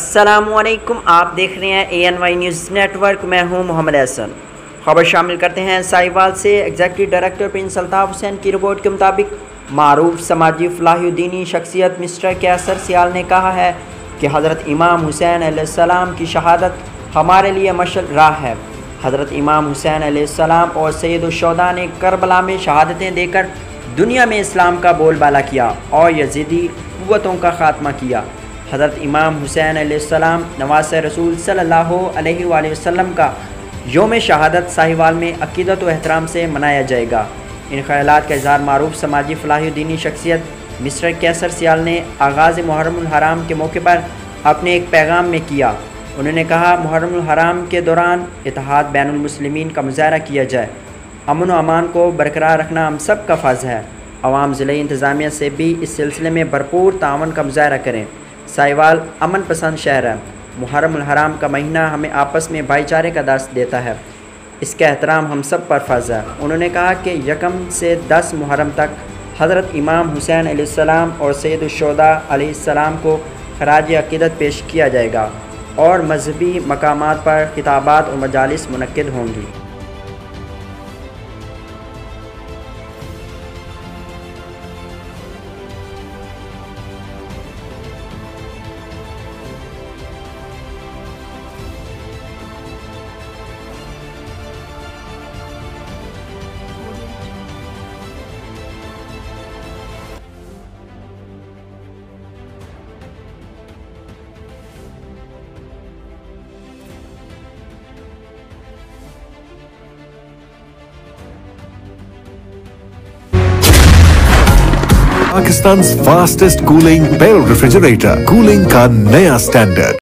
अस्सलामुअलैकुम, आप देख रहे हैं ANY न्यूज़ नेटवर्क। मैं हूं मोहम्मद हसन। खबर शामिल करते हैं साहिवाल से। Executive director Prince Altaf Hussain की रिपोर्ट के मुताबिक मारूफ समाजी फलाहुद्दीनी शख्सियत मिस्टर कैसर सियाल ने कहा है कि हज़रत इमाम हुसैन अलैहिस्सलाम की शहादत हमारे लिए मशअल राह है। हज़रत इमाम हुसैन अलैहिस्सलाम और सैयदुश्शुहदा ने करबला में शहादतें देकर दुनिया में इस्लाम का बोलबाला किया और यजीदी क़ुव्वतों का ख़ात्मा किया। हज़रत इमाम हुसैन अलैहिस्सलाम नवासे रसूल सल्लल्लाहु अलैहि वसल्लम का योम शहादत साहिवाल में अक़ीदत व एहतराम से मनाया जाएगा। इन ख़यालात का इज़हार मारूफ समाजी फलाहुद्दीनी शख्सियत मिस्टर कैसर सियाल ने आगाज़ मुहर्रमुल हराम के मौके पर अपने एक पैगाम में किया। उन्होंने कहा, मुहर्रमुल हराम के दौरान इत्तेहाद बैनुल मुस्लिमीन का मुज़ाहरा किया जाए। अमन व अमान को बरकरार रखना हम सब का फ़र्ज़ है। अवाम ज़िले इंतज़ामिया से भी इस सिलसिले में भरपूर तावन का मुज़ाहरा करें। साहिवाल अमन पसंद शहर है। मुहर्रमुल हराम का महीना हमें आपस में भाईचारे का दर्स देता है। इसका एहतराम हम सब पर फ़र्ज़ है। उन्होंने कहा कि 1 से 10 मुहर्रम तक हज़रत इमाम हुसैन अलैहिस्सलाम और सैयदुश्शुहदा अलैहिस्सलाम को खराज अक़ीदत पेश किया जाएगा और मजहबी मकामात पर खिताबात और मजालिस मुनक्किद होंगी। पाकिस्तान's fastest cooling barrel refrigerator, cooling का नया स्टैंडर्ड।